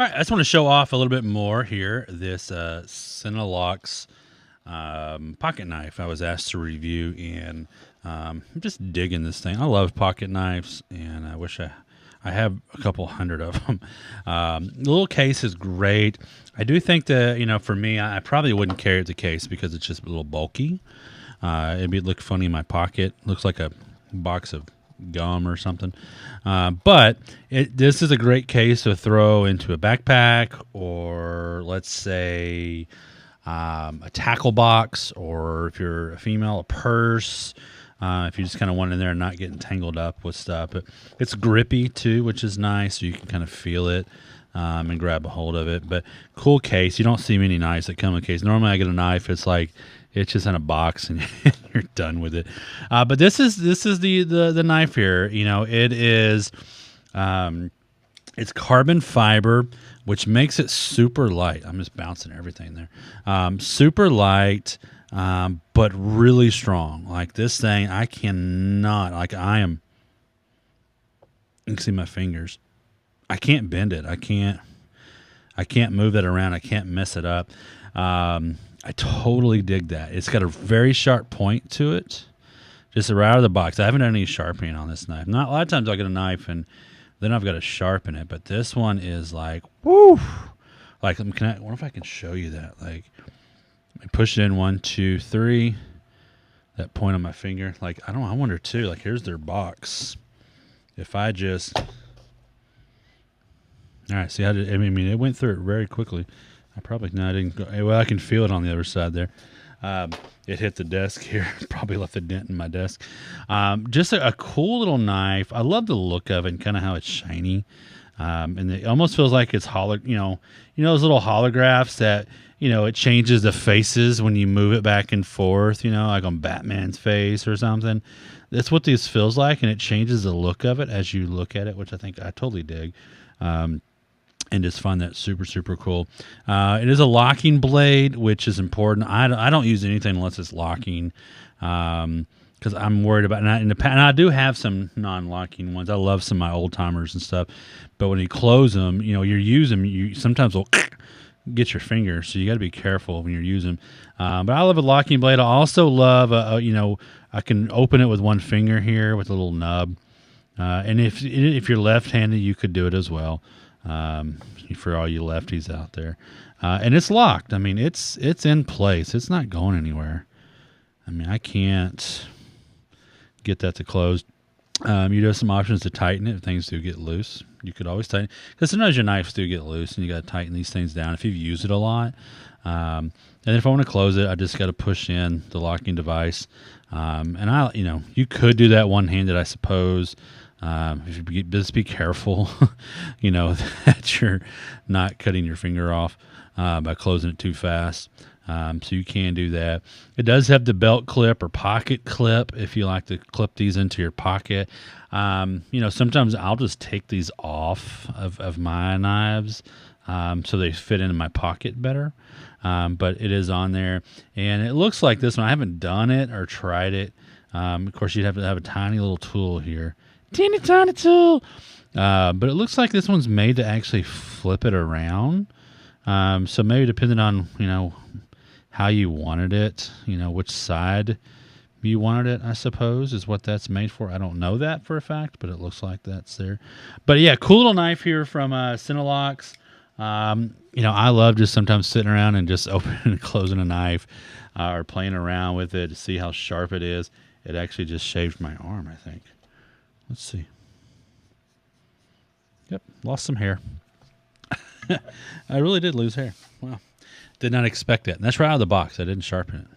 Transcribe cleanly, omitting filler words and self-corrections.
All right, I just want to show off a little bit more here. This SENNILOX pocket knife I was asked to review, and I'm just digging this thing. I love pocket knives, and I wish I have a couple hundred of them. The little case is great. I do think that, for me, I probably wouldn't carry it the case because it's just a little bulky. It'd look funny in my pocket. Looks like a box of gum or something. But this is a great case to throw into a backpack, or let's say a tackle box, or if you're a female, a purse. If you just kind of want in there and not getting tangled up with stuff. But it's grippy too, which is nice. So you can kind of feel it and grab a hold of it. But cool case. You don't see many knives that come in a case. Normally I get a knife, it's just in a box and you're done with it. But this is the knife here. It is it's carbon fiber, which makes it super light. I'm just bouncing everything there. Super light, but really strong. Like this thing, I cannot. You can see my fingers. I can't bend it. I can't move it around. I can't mess it up. I totally dig that. It's got a very sharp point to it, just right out of the box. I haven't done any sharpening on this knife. Not a lot of times I'll get a knife and then I've got to sharpen it, but this one is like, woo! Like, I wonder if I can show you that. Like, I push it in 1, 2, 3. That point on my finger. Like, I wonder too. Like, here's their box. If I just, all right. See how it went through it very quickly. I didn't go. Well, I can feel it on the other side there. It hit the desk here. Probably left a dent in my desk. Just a cool little knife. I love the look of it and kind of how it's shiny. And it almost feels like it's those little holographs that, it changes the faces when you move it back and forth, like on Batman's face or something. That's what this feels like, and it changes the look of it as you look at it, which I think I totally dig. And just find that super, super cool. It is a locking blade, which is important. I don't use anything unless it's locking, because I'm worried about it. And I do have some non-locking ones. I love some of my old timers and stuff. But when you close them, you use them. You sometimes will get your finger, so you got to be careful when you're using them. But I love a locking blade. I also love, I can open it with one finger here with a little nub. And if you're left-handed, you could do it as well. For all you lefties out there, and it's locked. I mean, it's in place. It's not going anywhere. I mean, I can't get that to close. You do have some options to tighten it if things do get loose. You could always tighten, because sometimes your knives do get loose, and you got to tighten these things down if you've used it a lot. And if I want to close it, I just got to push in the locking device. And you could do that one-handed, I suppose. If you just be careful, that you're not cutting your finger off by closing it too fast. So you can do that. It does have the belt clip or pocket clip if you like to clip these into your pocket. Sometimes I'll just take these off of my knives so they fit into my pocket better. But it is on there, and it looks like this one. I haven't done it or tried it. Of course, you'd have to have a tiny little tool here. Teeny tiny tool. But it looks like this one's made to actually flip it around. So maybe depending on, how you wanted it, which side you wanted it, I suppose, is what that's made for. I don't know that for a fact, but it looks like that's there. But yeah, cool little knife here from SENNILOX. I love just sometimes sitting around and just opening and closing a knife or playing around with it to see how sharp it is. It actually just shaved my arm, I think. Let's see. Yep, lost some hair. I really did lose hair. Wow. Did not expect that. And that's right out of the box. I didn't sharpen it.